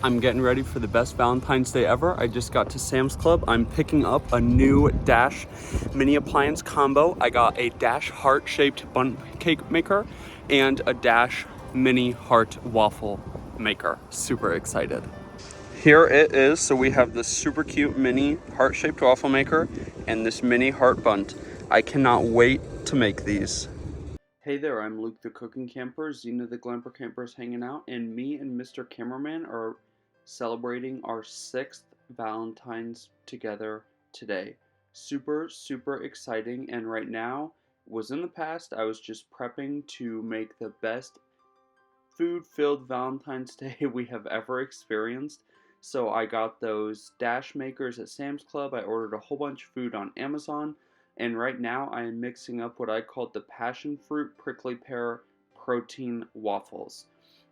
I'm getting ready for the best Valentine's Day ever. I just got to Sam's Club. I'm picking up a new Dash mini appliance combo. I got a Dash heart-shaped Bundt cake maker and a Dash mini heart waffle maker. Super excited. Here it is. So we have this super cute mini heart-shaped waffle maker and this mini heart Bundt. I cannot wait to make these. Hey there, I'm Luke the Cooking Camper, Zena the Glamper Camper is hanging out, and me and Mr. Cameraman are celebrating our 6th Valentine's together today. Super, super exciting, and right now, in the past, I was just prepping to make the best food-filled Valentine's Day we have ever experienced. So I got those dash makers at Sam's Club, I ordered a whole bunch of food on Amazon, and right now I am mixing up what I called the passion fruit prickly pear protein waffles.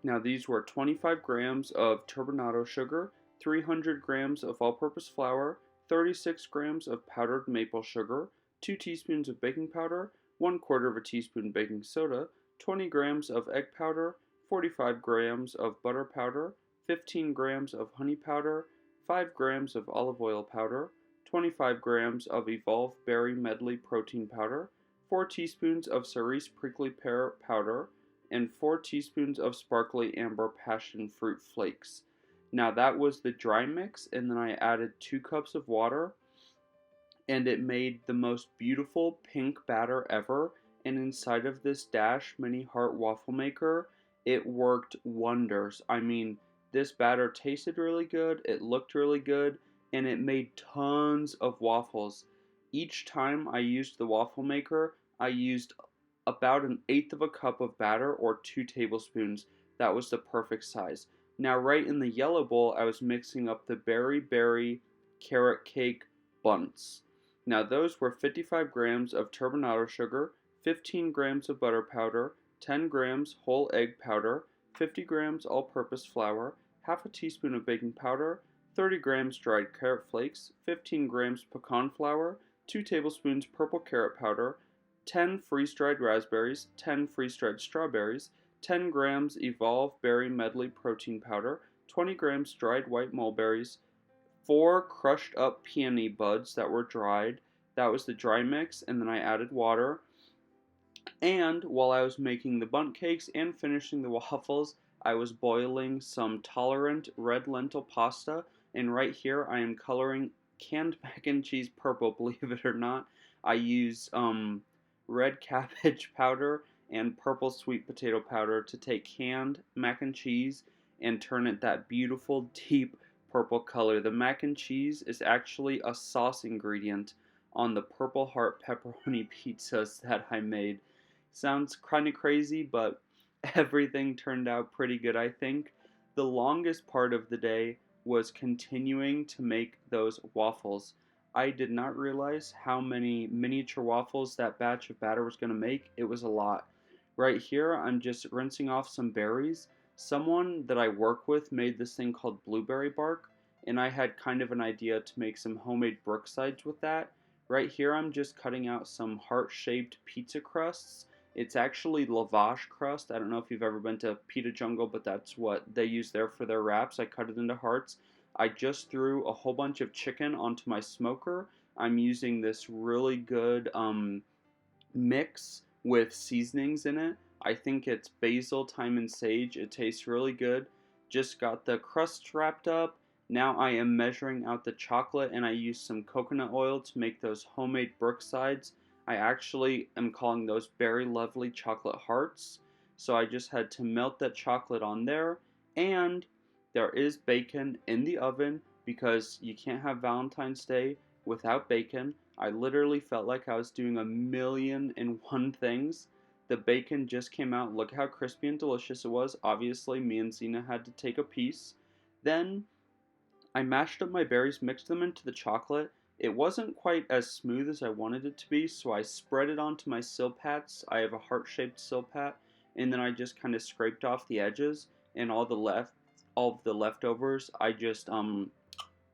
Now these were 25 grams of turbinado sugar, 300 grams of all-purpose flour, 36 grams of powdered maple sugar, 2 teaspoons of baking powder, 1/4 of a teaspoon baking soda, 20 grams of egg powder, 45 grams of butter powder, 15 grams of honey powder, 5 grams of olive oil powder, 25 grams of evolved berry medley protein powder, 4 teaspoons of cerise prickly pear powder, and 4 teaspoons of sparkly amber passion fruit flakes. Now that was the dry mix, and then I added 2 cups of water, and it made the most beautiful pink batter ever. And inside of this Dash mini heart waffle maker, it worked wonders. I mean, this batter tasted really good, it looked really good, and it made tons of waffles. Each time I used the waffle maker, I used about 1/8 of a cup of batter or 2 tablespoons. That was the perfect size. Now right in the yellow bowl, I was mixing up the berry carrot cake bunts. Now those were 55 grams of turbinado sugar, 15 grams of butter powder, 10 grams whole egg powder, 50 grams all-purpose flour, half a teaspoon of baking powder, 30 grams dried carrot flakes, 15 grams pecan flour, 2 tablespoons purple carrot powder, 10 freeze-dried raspberries, 10 freeze-dried strawberries, 10 grams evolved berry medley protein powder, 20 grams dried white mulberries, 4 crushed up peony buds that were dried. That was the dry mix, and then I added water. And while I was making the bundt cakes and finishing the waffles, I was boiling some tolerant red lentil pasta, and right here I am coloring canned mac and cheese purple, believe it or not. I use red cabbage powder and purple sweet potato powder to take canned mac and cheese and turn it that beautiful deep purple color. The mac and cheese is actually a sauce ingredient on the Purple Heart pepperoni pizzas that I made. Sounds kind of crazy, but everything turned out pretty good, I think. The longest part of the day was continuing to make those waffles. I did not realize how many miniature waffles that batch of batter was going to make. It was a lot. Right here, I'm just rinsing off some berries. Someone that I work with made this thing called blueberry bark, and I had kind of an idea to make some homemade brooksides with that. Right here, I'm just cutting out some heart-shaped pizza crusts. It's actually lavash crust. I don't know if you've ever been to Pita Jungle, but that's what they use there for their wraps. I cut it into hearts. I just threw a whole bunch of chicken onto my smoker. I'm using this really good mix with seasonings in it. I think it's basil, thyme, and sage. It tastes really good. Just got the crust wrapped up. Now I am measuring out the chocolate, and I used some coconut oil to make those homemade brooksides. I actually am calling those very lovely chocolate hearts. So I just had to melt that chocolate on there, and there is bacon in the oven because you can't have Valentine's Day without bacon. I literally felt like I was doing 1,000,001 things. The bacon just came out. Look how crispy and delicious it was. Obviously, me and Zena had to take a piece. Then I mashed up my berries, mixed them into the chocolate. It wasn't quite as smooth as I wanted it to be, so I spread it onto my silpats. I have a heart-shaped silpat, and then I just kind of scraped off the edges, and all of the leftovers, I just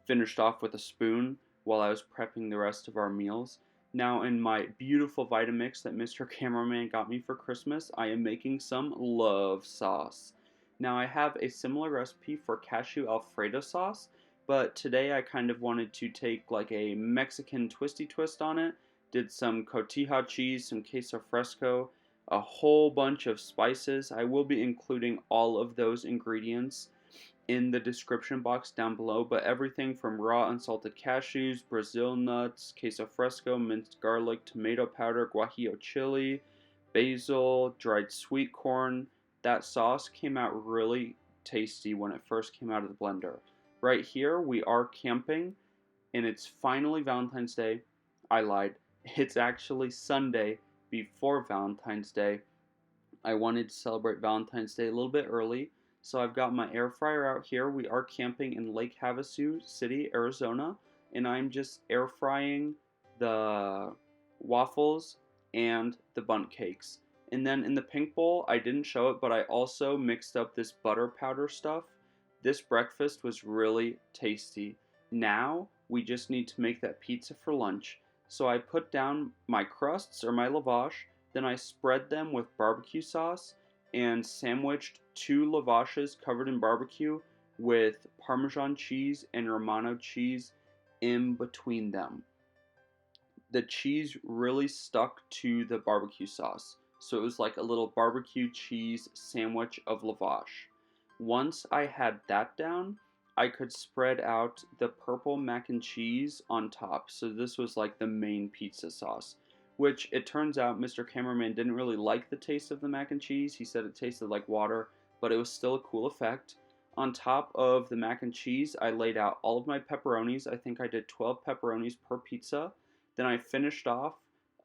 finished off with a spoon while I was prepping the rest of our meals. Now in my beautiful Vitamix that Mr. Cameraman got me for Christmas, I am making some love sauce. Now I have a similar recipe for cashew Alfredo sauce, but today I kind of wanted to take like a Mexican twisty twist on it. Did some cotija cheese, some queso fresco, a whole bunch of spices. I will be including all of those ingredients in the description box down below, but everything from raw unsalted cashews, Brazil nuts, queso fresco, minced garlic, tomato powder, guajillo chili, basil, dried sweet corn. That sauce came out really tasty when it first came out of the blender. Right here, we are camping, and it's finally Valentine's Day. I lied. It's actually Sunday before Valentine's Day. I wanted to celebrate Valentine's Day a little bit early, so I've got my air fryer out here. We are camping in Lake Havasu City, Arizona, and I'm just air frying the waffles and the bundt cakes. And then in the pink bowl, I didn't show it, but I also mixed up this butter powder stuff. This breakfast was really tasty. Now we just need to make that pizza for lunch. So I put down my crusts or my lavash, then I spread them with barbecue sauce and sandwiched 2 lavashes covered in barbecue with Parmesan cheese and Romano cheese in between them. The cheese really stuck to the barbecue sauce, so it was like a little barbecue cheese sandwich of lavash. Once I had that down, I could spread out the purple mac and cheese on top. So this was like the main pizza sauce, which it turns out Mr. Cameraman didn't really like the taste of the mac and cheese. He said it tasted like water, but it was still a cool effect. On top of the mac and cheese, I laid out all of my pepperonis. I think I did 12 pepperonis per pizza. Then I finished off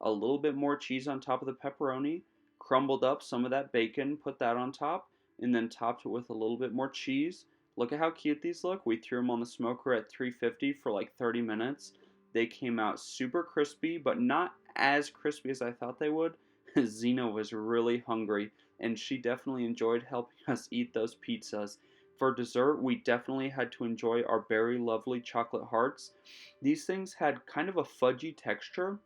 a little bit more cheese on top of the pepperoni, crumbled up some of that bacon, put that on top, and then topped it with a little bit more cheese. Look at how cute these look. We threw them on the smoker at 350 for like 30 minutes. They came out super crispy, but not as crispy as I thought they would. Zena was really hungry, and she definitely enjoyed helping us eat those pizzas. For dessert, we definitely had to enjoy our very lovely chocolate hearts. These things had kind of a fudgy texture.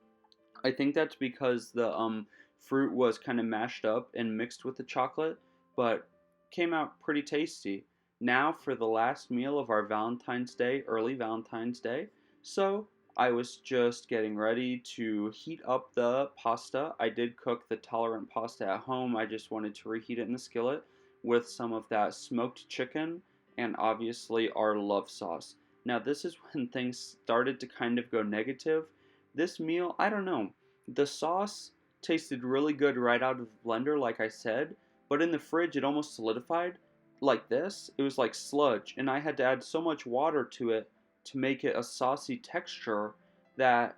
I think that's because the fruit was kind of mashed up and mixed with the chocolate, but came out pretty tasty. Now for the last meal of our Valentine's Day, early Valentine's Day. So I was just getting ready to heat up the pasta. I did cook the tolerant pasta at home. I just wanted to reheat it in the skillet with some of that smoked chicken and obviously our love sauce. Now this is when things started to kind of go negative. This meal, I don't know. The sauce tasted really good right out of the blender, like I said, but in the fridge it almost solidified like this. It was like sludge, and I had to add so much water to it to make it a saucy texture that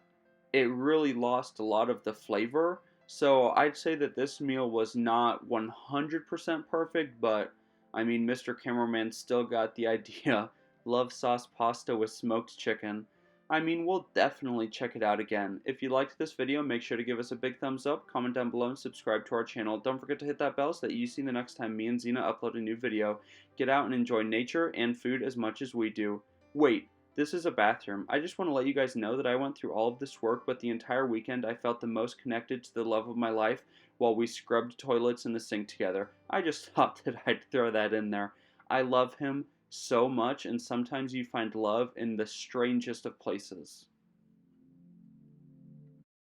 it really lost a lot of the flavor. So I'd say that this meal was not 100% perfect, but I mean, Mr. Cameraman still got the idea. Love sauce pasta with smoked chicken. I mean, we'll definitely check it out again. If you liked this video, make sure to give us a big thumbs up, comment down below, and subscribe to our channel. Don't forget to hit that bell so that you see the next time me and Zena upload a new video. Get out and enjoy nature and food as much as we do. Wait, this is a bathroom. I just want to let you guys know that I went through all of this work, but the entire weekend I felt the most connected to the love of my life while we scrubbed toilets in the sink together. I just thought that I'd throw that in there. I love him so much, and sometimes you find love in the strangest of places.